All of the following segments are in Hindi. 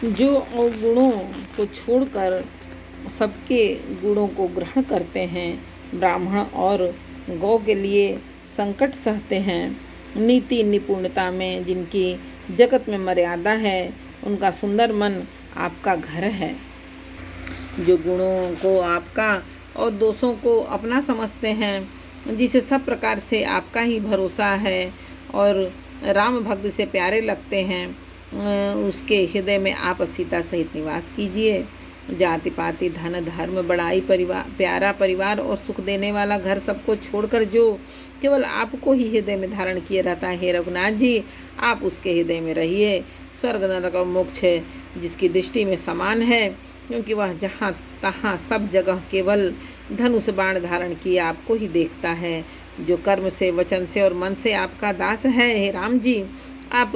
जो अवगुणों को छोड़कर सबके गुणों को ग्रहण करते हैं, ब्राह्मण और गौ के लिए संकट सहते हैं, नीति निपुणता में जिनकी जगत में मर्यादा है, उनका सुंदर मन आपका घर है। जो गुणों को आपका और दोषों को अपना समझते हैं, जिसे सब प्रकार से आपका ही भरोसा है और राम भक्त से प्यारे लगते हैं, उसके हृदय में आप सीता सहित निवास कीजिए। जाति पाति धन धर्म बड़ाई परिवार प्यारा परिवार और सुख देने वाला घर सबको छोड़कर जो केवल आपको ही हृदय में धारण किए रहता है, हे रघुनाथ जी, आप उसके हृदय में रहिए। स्वर्ग नरक और मोक्ष जिसकी दृष्टि में समान है, क्योंकि वह जहाँ तहाँ सब जगह केवल धनुष बाण धारण किए आपको ही देखता है। जो कर्म से वचन से और मन से आपका दास है, हे राम जी, आप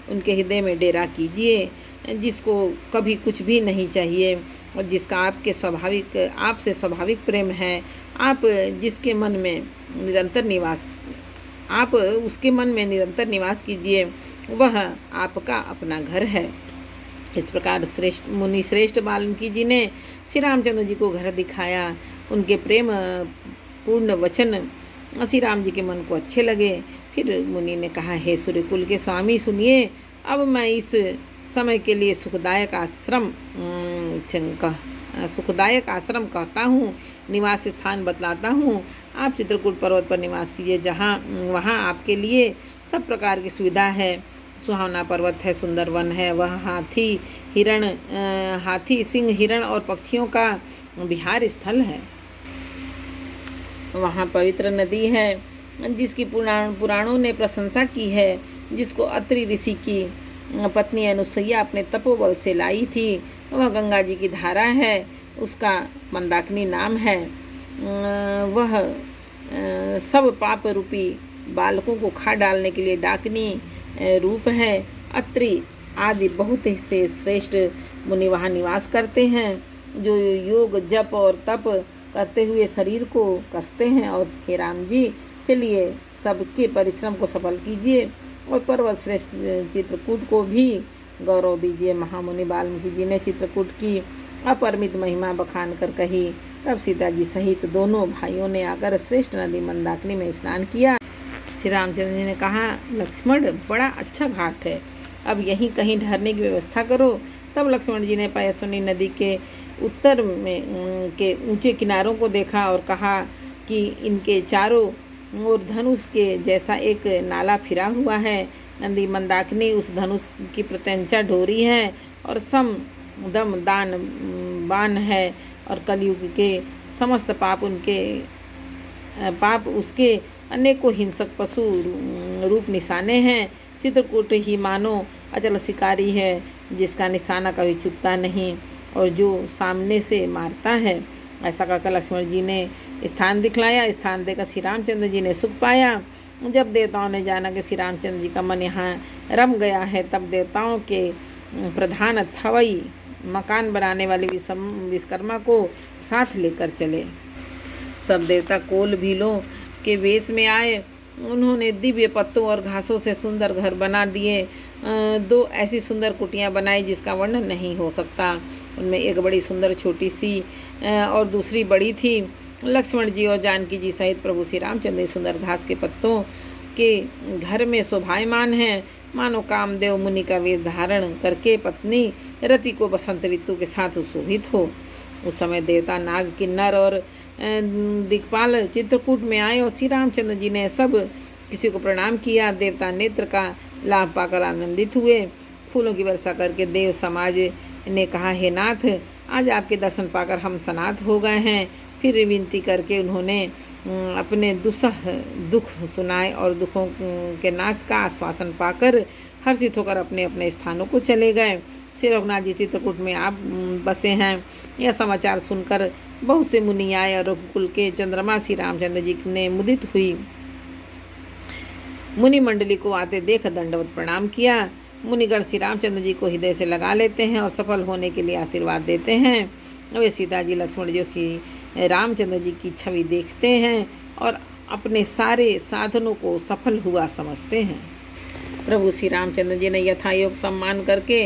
उनके हृदय में डेरा कीजिए। जिसको कभी कुछ भी नहीं चाहिए और जिसका आपसे स्वाभाविक प्रेम है, आप उसके मन में निरंतर निवास कीजिए। वह आपका अपना घर है। इस प्रकार मुनि श्रेष्ठ वाल्मीकि जी ने श्री रामचंद्र जी को घर दिखाया। उनके प्रेम पूर्ण वचन श्री राम जी के मन को अच्छे लगे। फिर मुनि ने कहा, हे सूर्यकुल के स्वामी सुनिए, अब मैं इस समय के लिए सुखदायक आश्रम कहता हूँ, निवास स्थान बतलाता हूँ। आप चित्रकूट पर्वत पर निवास कीजिए, वहाँ आपके लिए सब प्रकार की सुविधा है। सुहावना पर्वत है, सुंदर वन है, वह हाथी सिंह हिरण और पक्षियों का विहार स्थल है। वहाँ पवित्र नदी है जिसकी पुराणों ने प्रशंसा की है, जिसको अत्रि ऋषि की पत्नी अनुसुईया अपने तपोबल से लाई थी। वह गंगा जी की धारा है, उसका मंदाकिनी नाम है। वह सब पाप रूपी बालकों को खा डालने के लिए डाकिनी रूप है। अत्रि आदि बहुत से श्रेष्ठ मुनि वहाँ निवास करते हैं, जो योग जप और तप करते हुए शरीर को कसते हैं। और हे राम जी, चलिए सबके परिश्रम को सफल कीजिए और पर्वत श्रेष्ठ चित्रकूट को भी गौरव दीजिए। महामुनि वाल्मीकि जी ने चित्रकूट की अपरिमित महिमा बखान कर कही। तब सीता जी सहित दोनों भाइयों ने आकर श्रेष्ठ नदी मंदाकिनी में स्नान किया। श्री रामचंद्र जी ने कहा, लक्ष्मण, बड़ा अच्छा घाट है, अब यहीं कहीं ठहरने की व्यवस्था करो। तब लक्ष्मण जी ने पयस्विनी नदी के उत्तर में के ऊंचे किनारों को देखा और कहा कि इनके चारों ओर धनुष के जैसा एक नाला फिरा हुआ है। नदी मंदाकिनी उस धनुष की प्रत्यंचा डोरी है और दम दान बाण है, और कलयुग के समस्त पाप उसके अनेकों हिंसक पशु रूप निशाने हैं। चित्रकूट ही मानो अचल शिकारी है, जिसका निशाना कभी चूकता नहीं और जो सामने से मारता है। ऐसा कहकर लक्ष्मण जी ने स्थान दिखलाया। स्थान देकर श्री रामचंद्र जी ने सुख पाया। जब देवताओं ने जाना कि श्री रामचंद्र जी का मन यहाँ रम गया है, तब देवताओं के प्रधान थवई मकान बनाने वाले विश्वकर्मा को साथ लेकर चले। सब देवता कोल भीलों के वेश में आए। उन्होंने दिव्य पत्तों और घासों से सुंदर घर बना दिए। 2 ऐसी सुंदर कुटियां बनाई जिसका वर्णन नहीं हो सकता। उनमें एक बड़ी सुंदर छोटी सी और दूसरी बड़ी थी। लक्ष्मण जी और जानकी जी सहित प्रभु श्री रामचंद्र सुंदर घास के पत्तों के घर में शोभायमान हैं, मानो कामदेव मुनि का वेश धारण करके पत्नी रति को बसंत ऋतु के साथ सुशोभित हो। उस समय देवता नाग किन्नर और दिक्पाल चित्रकूट में आए और श्री रामचंद्र जी ने सब किसी को प्रणाम किया। देवता नेत्र का लाभ पाकर आनंदित हुए। फूलों की वर्षा करके देव समाज ने कहा, हे नाथ, आज आपके दर्शन पाकर हम सनाथ हो गए हैं। फिर विनती करके उन्होंने अपने दुख सुनाए और दुखों के नाश का आश्वासन पाकर हर्षित होकर अपने अपने स्थानों को चले गए। श्री रघुनाथ जी चित्रकूट में आप बसे हैं। यह समाचार सुनकर बहुत से मुनि आए और रघुकुल के चंद्रमा श्री रामचंद्र जी ने मुदित हुई मुनि मंडली को आते देख दंडवत प्रणाम किया। मुनिगण श्री रामचंद्र जी को हृदय से लगा लेते हैं और सफल होने के लिए आशीर्वाद देते हैं। वे सीता जी, लक्ष्मण जी, श्री रामचंद्र जी की छवि देखते हैं और अपने सारे साधनों को सफल हुआ समझते हैं। प्रभु श्री रामचंद्र जी ने यथायोग सम्मान करके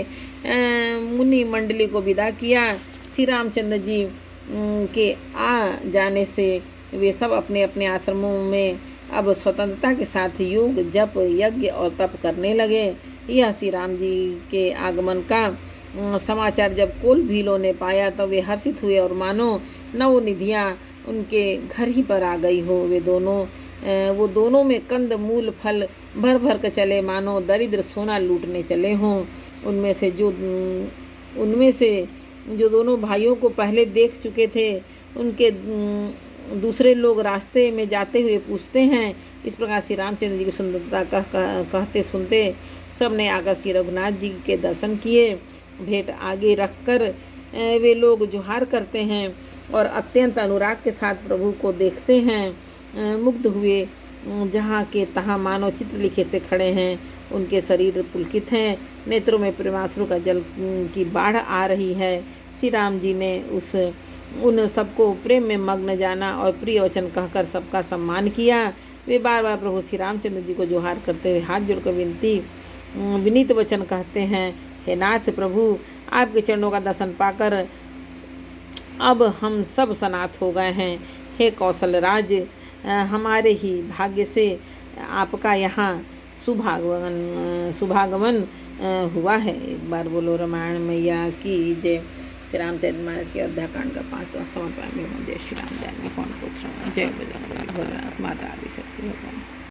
मुनि मंडली को विदा किया। श्री रामचंद्र जी के आ जाने से वे सब अपने अपने आश्रमों में अब स्वतंत्रता के साथ योग, जप, यज्ञ और तप करने लगे। यह श्री राम जी के आगमन का समाचार जब कुल भीलों ने पाया तो वे हर्षित हुए और मानो नवनिधियाँ उनके घर ही पर आ गई हो। वो दोनों में कंद मूल फल भर भर कर चले, मानो दरिद्र सोना लूटने चले हों। उनमें से जो दोनों भाइयों को पहले देख चुके थे, उनके दूसरे लोग रास्ते में जाते हुए पूछते हैं। इस प्रकार श्री रामचंद्र जी की सुंदरता कहते सुनते सब ने आकर श्री रघुनाथ जी के दर्शन किए। भेंट आगे रखकर वे लोग जोहार करते हैं और अत्यंत अनुराग के साथ प्रभु को देखते हैं। मुग्ध हुए जहाँ के तहाँ मानो चित्र लिखे से खड़े हैं। उनके शरीर पुलकित हैं, नेत्रों में प्रेमाश्रु का जल की बाढ़ आ रही है। श्री राम जी ने उन सबको प्रेम में मग्न जाना और प्रिय वचन कहकर सबका सम्मान किया। वे बार बार प्रभु श्री रामचंद्र जी को जोहार करते हुए हाथ जोड़कर विनीत वचन कहते हैं, हे नाथ प्रभु, आपके चरणों का दर्शन पाकर अब हम सब सनाथ हो गए हैं। हे कौशल राज, हमारे ही भाग्य से आपका यहाँ शुभागमन हुआ है। एक बार बोलो रामायण मैया की जय। श्री रामचरितमानस के अयोध्याकांड का 5वां समर्पण। जय श्री राम, जय कौन पुत्र, जय बजरंग बली, भोलेनाथ माता आदि शक्ति भगवान।